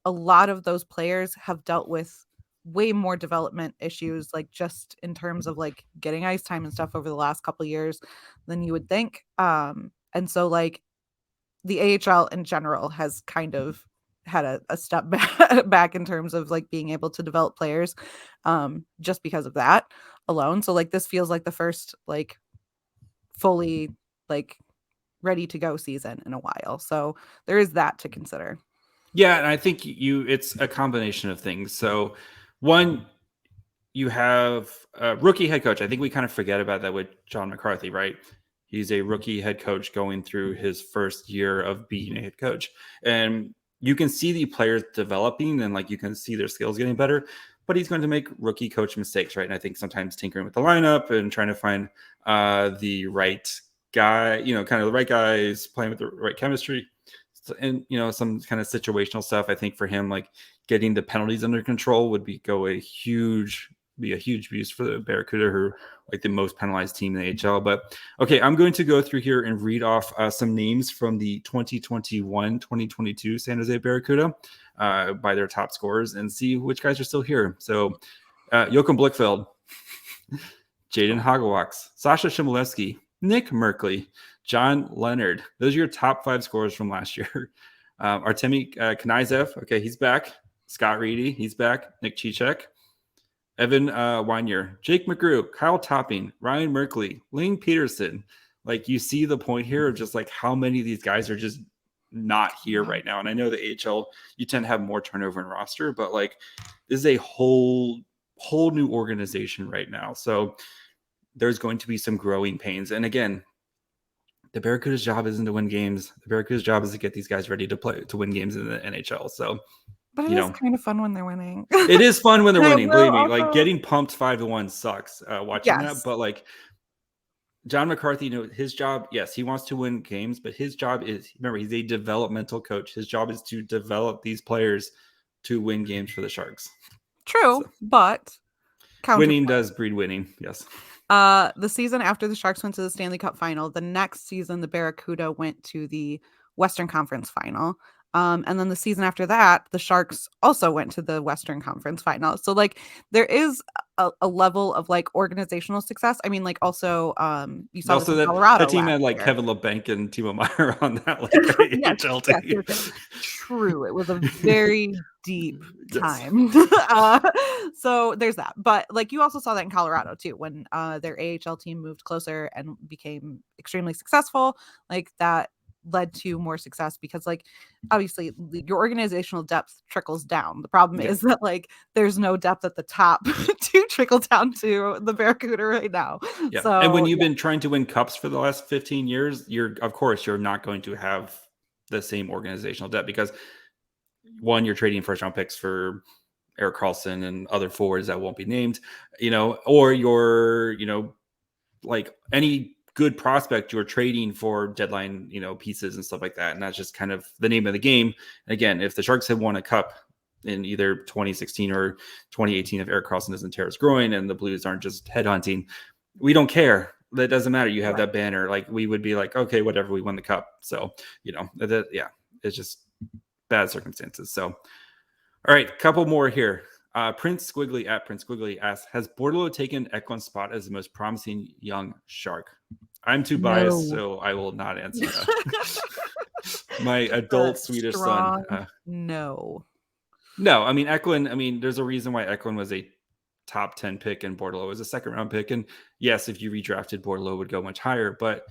a lot of those players have dealt with way more development issues, like just in terms of like getting ice time and stuff over the last couple of years than you would think. And so like the AHL in general has kind of had a step back in terms of like being able to develop players just because of that alone. So like this feels like the first like fully like ready to go season in a while. So there is that to consider. Yeah, and I think it's a combination of things. So one, you have a rookie head coach. I think we kind of forget about that with John McCarthy, right? He's a rookie head coach going through his first year of being a head coach. And you can see the players developing and like you can see their skills getting better, but he's going to make rookie coach mistakes, right? And I think sometimes tinkering with the lineup and trying to find the right guy, kind of the right guys playing with the right chemistry. And some kind of situational stuff. I think for him, like getting the penalties under control would be a huge boost for the Barracuda, who are like the most penalized team in the AHL. But okay, I'm going to go through here and read off some names from the 2021-2022 San Jose Barracuda by their top scorers and see which guys are still here. So Joachim Blichfeld, Jaden Hagewaks, Sasha Shimoleski, Nick Merkley, John Leonard. Those are your top 5 scorers from last year. Artemi Knyzev, okay, he's back. Scott Reedy, he's back. Nick Cicek, Evan Weinier, Jake McGrew, Kyle Topping, Ryan Merkley, Lane Peterson. Like you see the point here of just like how many of these guys are just not here right now. And I know the AHL, you tend to have more turnover in roster, but like this is a whole new organization right now. So there's going to be some growing pains. And again, the Barracuda's job isn't to win games. The Barracuda's job is to get these guys ready to win games in the NHL. So, but it is kind of fun when they're winning. It is fun when they're winning. Believe me, like getting pumped 5-1 sucks watching that. But like John McCarthy, his job, yes, he wants to win games, but his job is, remember, he's a developmental coach. His job is to develop these players to win games for the Sharks. True, but winning does breed winning. Yes. The season after the Sharks went to the Stanley Cup final, the next season the Barracuda went to the Western Conference final. And then the season after that, the Sharks also went to the Western Conference final. So like there is a level of like organizational success. I mean, like also you saw also this in Colorado. That team had like Kevin LeBanc and Timo Meier on that like AHL team. Yes. True. It was a very deep time. So there's that. But like you also saw that in Colorado too, when their AHL team moved closer and became extremely successful. Like that led to more success because like obviously your organizational depth trickles down. The problem is that like there's no depth at the top to trickle down to the Barracuda right now. Yeah. So, and when you've been trying to win cups for the last 15 years, you're not going to have the same organizational depth because one, you're trading first round picks for Erik Karlsson and other forwards that won't be named, or you're, like any good prospect you're trading for deadline, pieces and stuff like that. And that's just kind of the name of the game. And again, if the Sharks had won a cup in either 2016 or 2018, if Erik Karlsson doesn't tear his groin and the Blues aren't just headhunting, we don't care. That doesn't matter. You have that banner. Like we would be like, okay, whatever, we won the cup. So, it's just bad circumstances. So, all right, couple more here. Prince Squiggly asks, has Bordeleau taken Eklund's spot as the most promising young Shark? I'm too biased, so I will not answer that. My adult Swedish son. No. I mean, Eklund, there's a reason why Eklund was a top 10 pick and Bordeleau was a second round pick. And yes, if you redrafted, Bordeleau would go much higher, but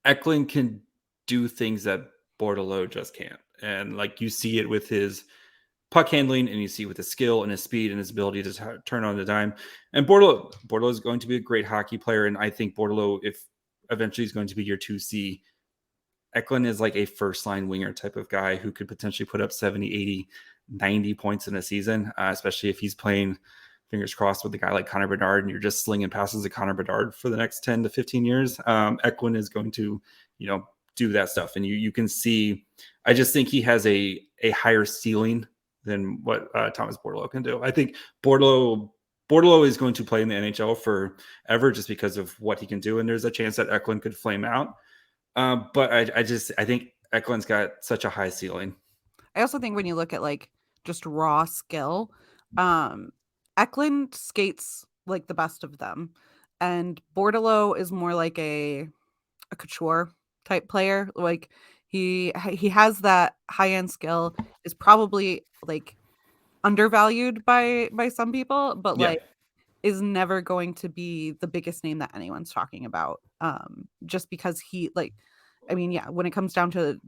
Eklund can do things that Bordeleau just can't. And like you see it with his puck handling, and you see with his skill and his speed and his ability to turn on the dime. And Bordeleau is going to be a great hockey player, and I think Bordeleau, if eventually he's going to be your 2C, Eklund is like a first-line winger type of guy who could potentially put up 70, 80, 90 points in a season, especially if he's playing, fingers crossed, with a guy like Connor Bedard, and you're just slinging passes to Connor Bedard for the next 10 to 15 years. Eklund is going to, do that stuff. And you can see, I just think he has a higher ceiling than what Thomas Bordeleau can do. I think Bordeleau is going to play in the NHL forever just because of what he can do. And there's a chance that Eklund could flame out. But I think Eklund's got such a high ceiling. I also think when you look at like just raw skill, Eklund skates like the best of them, and Bordeleau is more like a couture type player. Like he has that high end skill, is probably like undervalued by some people, but like is never going to be the biggest name that anyone's talking about. Just because he when it comes down to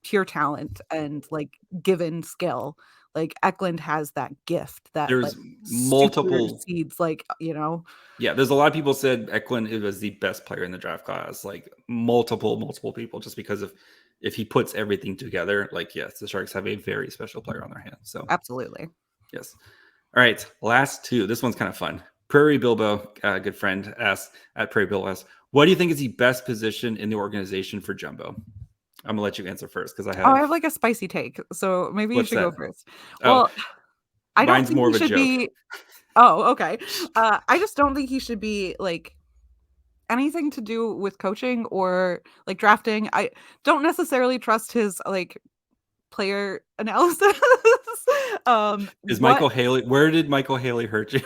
pure talent and like given skill, like Eklund has that gift that there's like, multiple seeds, like, there's a lot of people said Eklund was the best player in the draft class, like multiple people, just because of if he puts everything together. Like, yes, the Sharks have a very special player on their hands. So absolutely. Yes. All right, last two. This one's kind of fun. Prairie Bilbo, good friend, asks at Prairie Bilbo asks, what do you think is the best position in the organization for Jumbo? I'm gonna let you answer first because I have like a spicy take, so maybe you should go first. Oh, well, I don't mine's think more he of a should joke. be. Oh, okay. I just don't think he should be like anything to do with coaching or like drafting. I don't necessarily trust his like player analysis. Is Michael Haley? Where did Michael Haley hurt you?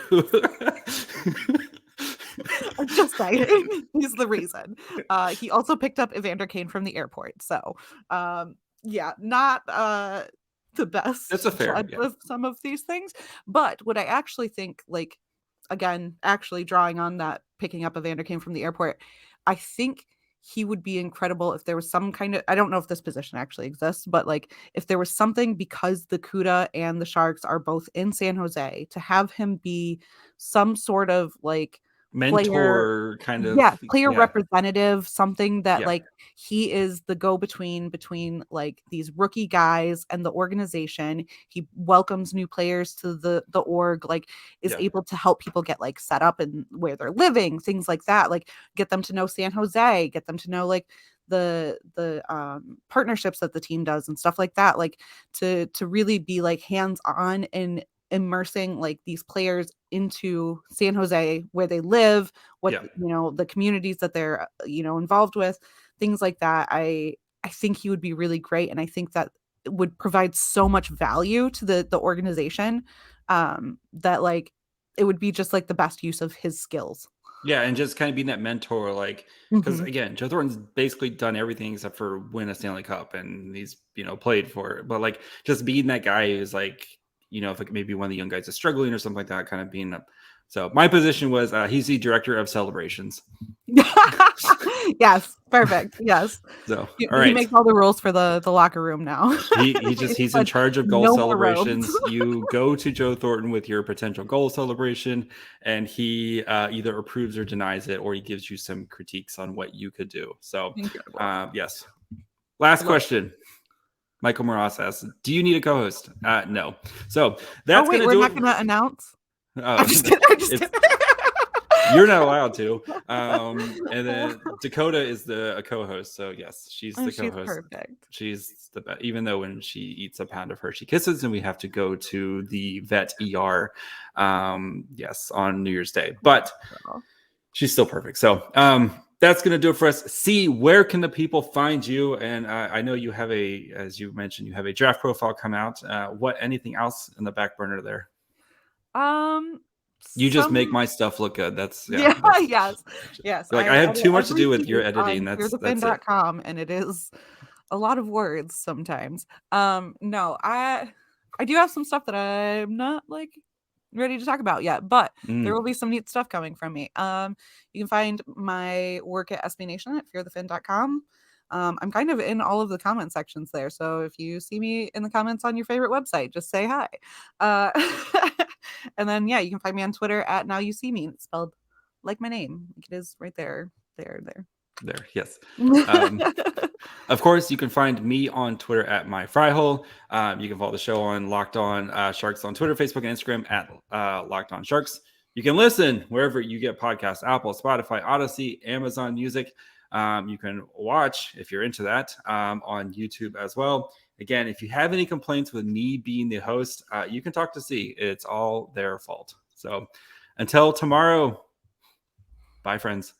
I'm just saying, he's the reason. He also picked up Evander Kane from the airport, so not the best. That's a fair judge of some of these things. But what I actually think, like, again, actually drawing on that picking up Evander Kane from the airport, I think he would be incredible if there was some kind of, I don't know if this position actually exists, but like if there was something, because the CUDA and the Sharks are both in San Jose, to have him be some sort of like mentor player representative, something that like he is the go-between between like these rookie guys and the organization. He welcomes new players to the org, like is able to help people get like set up and where they're living, things like that, like get them to know San Jose, get them to know like the partnerships that the team does and stuff like that, like to really be like hands-on and immersing like these players into San Jose, where they live, what the communities that they're involved with, things like that. I think he would be really great, and I think that it would provide so much value to the organization, that like it would be just like the best use of his skills. Yeah, and just kind of being that mentor, like, because again, Joe Thornton's basically done everything except for win a Stanley Cup, and he's played for it. But like, just being that guy who's like, if like maybe one of the young guys is struggling or something like that, kind of being up. So my position was he's the director of celebrations. Yes, perfect. Yes. So all right, he makes all the rules for the locker room now. he's in charge of goal celebrations. You go to Joe Thornton with your potential goal celebration, and he either approves or denies it, or he gives you some critiques on what you could do. So yes. Last question. Michael Moras asks, do you need a co-host? No. So that's going to do it. We're not going to announce? Oh, I'm just kidding. You're not allowed to. And then Dakota is a co-host. So yes, she's the co-host. She's perfect. She's the best. Even though when she eats a pound of Hershey Kisses and we have to go to the vet ER, yes, on New Year's Day. But she's still perfect. So that's going to do it for us. See, where can the people find you? And I know you have as you mentioned, you have a draft profile come out. Anything else in the back burner there? You just make my stuff look good. That's yes. Like I have too much to do with your editing. That's it. And it is a lot of words sometimes. No, I do have some stuff that I'm not like ready to talk about yet, but there will be some neat stuff coming from me. You can find my work at SB Nation at fearthefin.com. I'm kind of in all of the comment sections there. So if you see me in the comments on your favorite website, just say hi. And then, yeah, you can find me on Twitter at Now You See Me. It's spelled like my name. Like it is right there. There. Yes. Of course, you can find me on Twitter at MyFryHole. You can follow the show on Locked On Sharks on Twitter, Facebook, and Instagram at Locked On Sharks. You can listen wherever you get podcasts, Apple, Spotify, Odyssey, Amazon Music. You can watch, if you're into that, on YouTube as well. Again, if you have any complaints with me being the host, you can talk to C. It's all their fault. So until tomorrow, bye, friends.